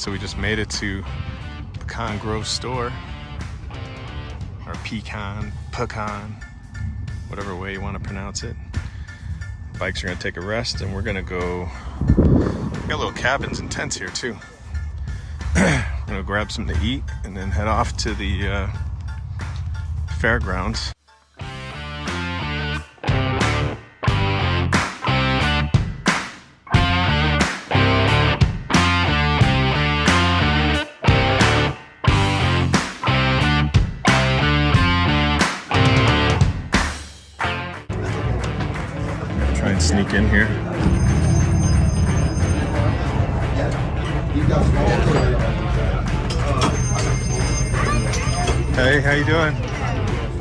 so we just made it to Pecan Grove store, or Pecan, whatever way you want to pronounce it. Bikes are gonna take a rest, and we're gonna go. We got little cabins and tents here too. I'm gonna grab something to eat and then head off to the fairgrounds. Try and sneak in here. Hey, how you doing?